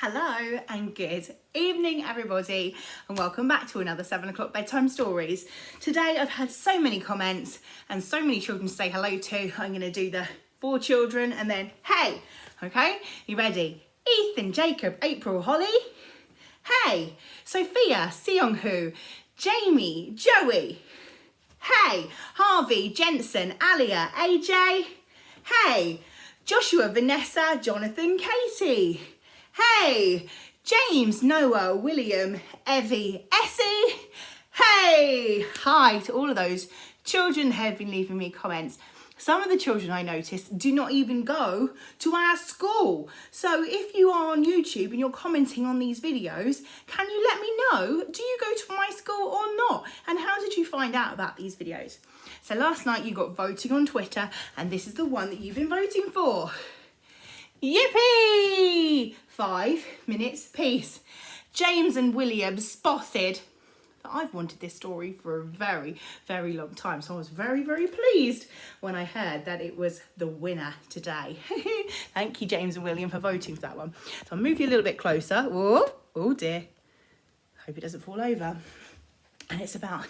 Hello and good evening everybody, and welcome back to another 7 o'clock bedtime stories. Today I've had so many comments and so many children to say hello to. I'm going to do the 4 children and then hey, okay, you ready? Ethan, Jacob, April, Holly, hey, Sophia, Seong-Hu, Jamie, Joey, hey, Harvey, Jensen, Alia, AJ, hey, Joshua, Vanessa, Jonathan, Katie, hey, James, Noah, William, Evie, Essie, hey, hi to all of those children who have been leaving me comments. Some of the children I noticed do not even go to our school. So if you are on YouTube and you're commenting on these videos, can you let me know, do you go to my school or not? And how did you find out about these videos? So last night you got voting on Twitter and this is the one that you've been voting for. Yippee! 5 minutes piece. James and William spotted. I've wanted this story for a very, very long time. So I was very, very pleased when I heard that it was the winner today. Thank you, James and William, for voting for that one. So I'll move you a little bit closer. Oh dear. Hope it doesn't fall over. And it's about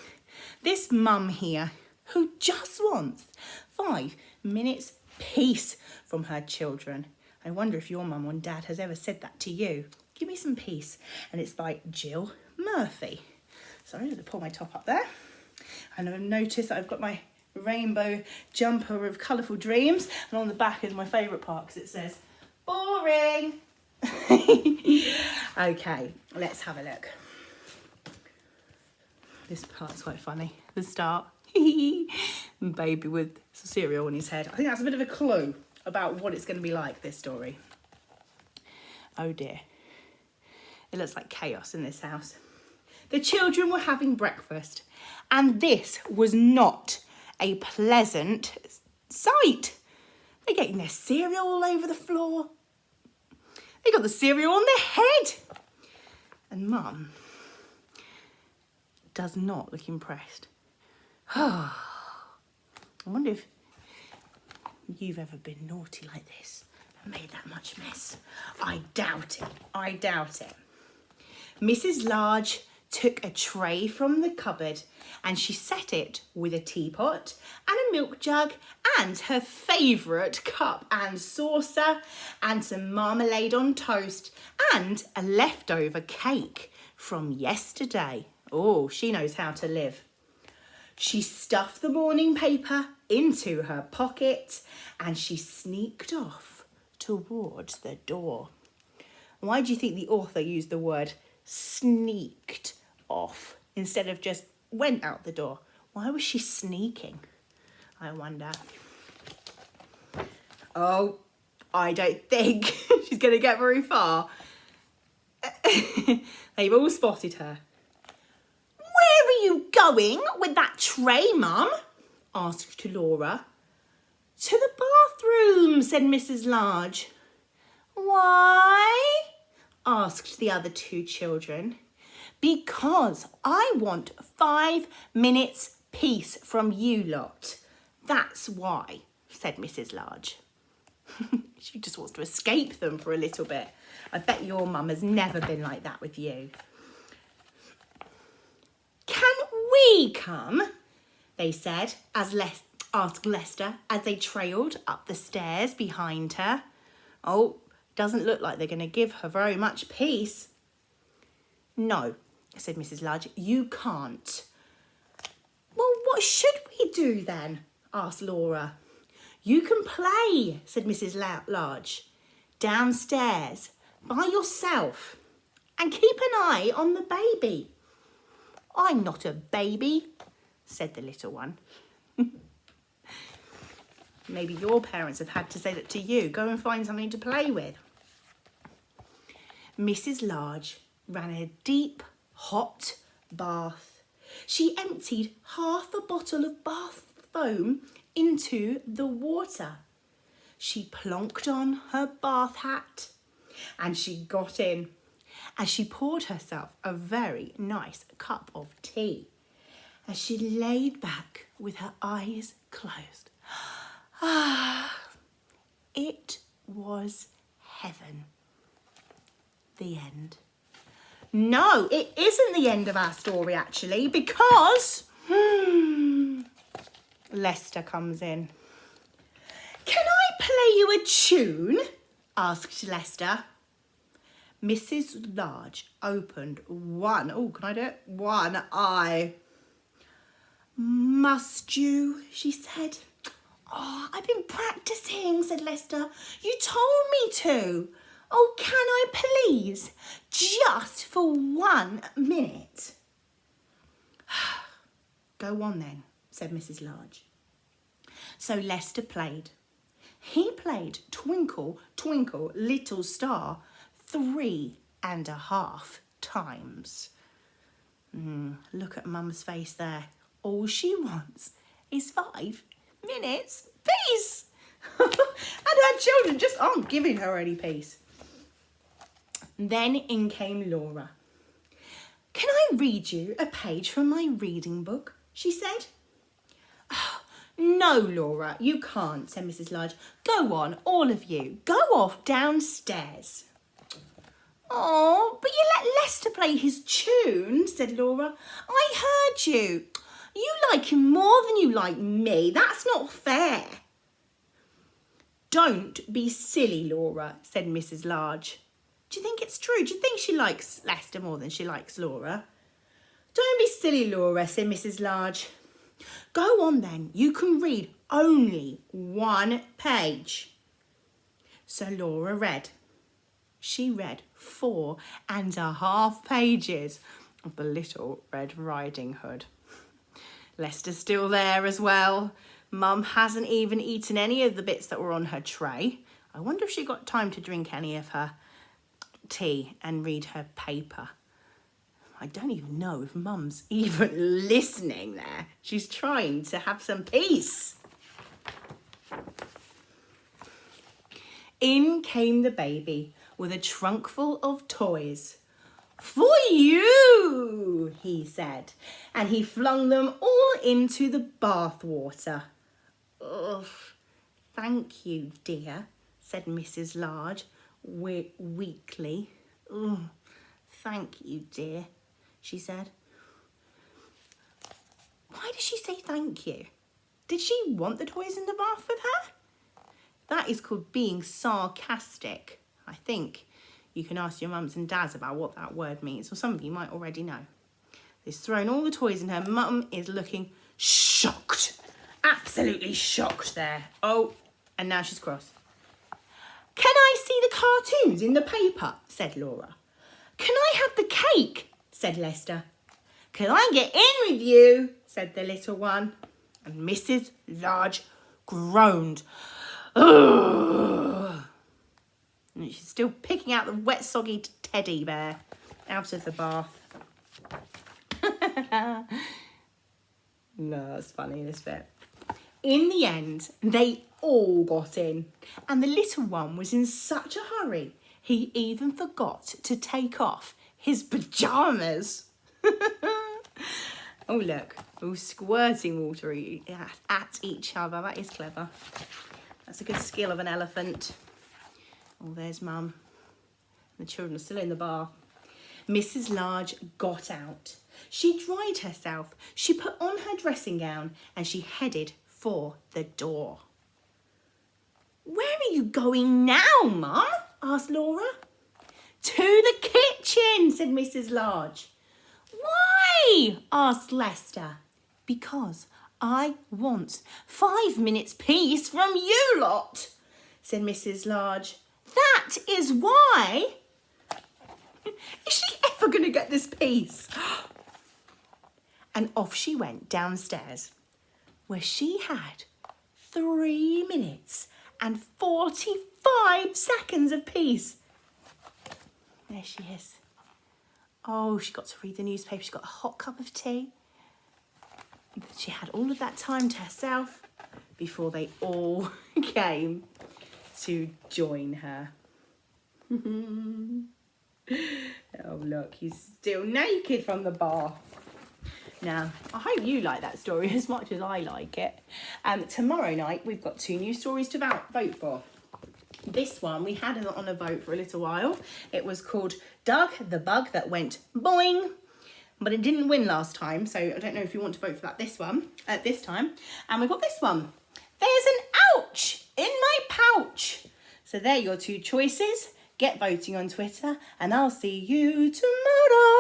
this mum here who just wants 5 minutes peace from her children. I wonder if your mum or dad has ever said that to you. Give me some peace. And it's by Jill Murphy. Sorry, I'm going to pull my top up there. And I've noticed that I've got my rainbow jumper of colourful dreams. And on the back is my favourite part because it says, boring. Okay, let's have a look. This part's quite funny. The start. Baby with some cereal on his head. I think that's a bit of a clue about what it's going to be like, this story. Oh dear. It looks like chaos in this house. The children were having breakfast, and this was not a pleasant sight. They're getting their cereal all over the floor. They got the cereal on their head. And Mum does not look impressed. I wonder if you've ever been naughty like this and made that much mess. I doubt it. I doubt it. Mrs. Large took a tray from the cupboard and she set it with a teapot and a milk jug and her favourite cup and saucer and some marmalade on toast and a leftover cake from yesterday. Oh, she knows how to live. She stuffed the morning paper into her pocket and she sneaked off towards the door. Why do you think the author used the word sneaked off instead of just went out the door? Why was she sneaking? I wonder. Oh, I don't think she's going to get very far. They've all spotted her. Where are you going with that tray, Mum? Asked Laura. To the bathroom, said Mrs. Large. Why? Asked the other 2 children. Because I want 5 minutes peace from you lot. That's why, said Mrs. Large. She just wants to escape them for a little bit. I bet your mum has never been like that with you. Can we come? They said, asked Lester as they trailed up the stairs behind her. Oh, doesn't look like they're going to give her very much peace. No, said Mrs. Large, you can't. Well, what should we do then? Asked Laura. You can play, said Mrs. Large, downstairs by yourself and keep an eye on the baby. I'm not a baby, said the little one. Maybe your parents have had to say that to you. Go and find something to play with. Mrs. Large ran a deep, hot bath. She emptied half a bottle of bath foam into the water. She plonked on her bath hat and she got in as she poured herself a very nice cup of tea as she laid back with her eyes closed. It was heaven. The end. No, it isn't the end of our story, actually, because Lester comes in. Can I play you a tune? Asked Lester. Mrs. Large opened one eye. Must you? She said. Oh, I've been practicing, said Lester. You told me to. Oh, can I please? Just for 1 minute. Go on then, said Mrs. Large. So Lester played. He played Twinkle, Twinkle, Little Star 3.5 times. Look at Mum's face there. All she wants is 5 minutes peace. And her children just aren't giving her any peace. Then in came Laura. Can I read you a page from my reading book? She said. Oh, no, Laura, you can't, said Mrs. Large. Go on, all of you. Go off downstairs. Oh, but you let Lester play his tune, said Laura. I heard you. You like him more than you like me. That's not fair. Don't be silly, Laura, said Mrs. Large. Do you think it's true? Do you think she likes Lester more than she likes Laura? Don't be silly, Laura, said Mrs. Large. Go on then. You can read only 1 page. So Laura read. She read 4.5 pages of the Little Red Riding Hood. Lester's still there as well. Mum hasn't even eaten any of the bits that were on her tray. I wonder if she got time to drink any of her tea and read her paper. I don't even know if Mum's even listening there. She's trying to have some peace. In came the baby with a trunk full of toys. For you, he said, and he flung them all into the bath water. Ugh, thank you, dear, said Mrs. Large weakly. Ugh, thank you, dear, she said. Why did she say thank you? Did she want the toys in the bath with her? That is called being sarcastic, I think. You can ask your mums and dads about what that word means, or some of you might already know. They've thrown all the toys in her. Mum is looking shocked, absolutely shocked there. Oh, and now she's cross. Can I see the cartoons in the paper? Said Laura. Can I have the cake? Said Lester. Can I get in with you? Said the little one. And Mrs. Large groaned. Ugh. And she's still picking out the wet, soggy teddy bear out of the bath. No, that's funny, this bit. In the end, they all got in. And the little one was in such a hurry, he even forgot to take off his pyjamas. Oh, look. All squirting water at each other. That is clever. That's a good skill of an elephant. Oh, there's Mum. The children are still in the bath. Mrs. Large got out. She dried herself. She put on her dressing gown and she headed for the door. Where are you going now, Mum? Asked Laura. To the kitchen, said Mrs. Large. Why? Asked Lester. Because I want 5 minutes peace from you lot, said Mrs. Large. That is why. Is she ever going to get this peace? And off she went downstairs, where she had 3 minutes and 45 seconds of peace. There she is. Oh, she got to read the newspaper. She got a hot cup of tea. She had all of that time to herself before they all came to join her. Oh, look, he's still naked from the bath. Now, I hope you like that story as much as I like it. Tomorrow night, we've got 2 new stories to vote for. this one we had it on a vote for a little while. It was called Doug the Bug That Went Boing, but it didn't win last time, so I don't know if you want to vote for that this time. And we've got this one. There's an ouch in my pouch. So there are your two choices. Get voting on Twitter, and I'll see you tomorrow.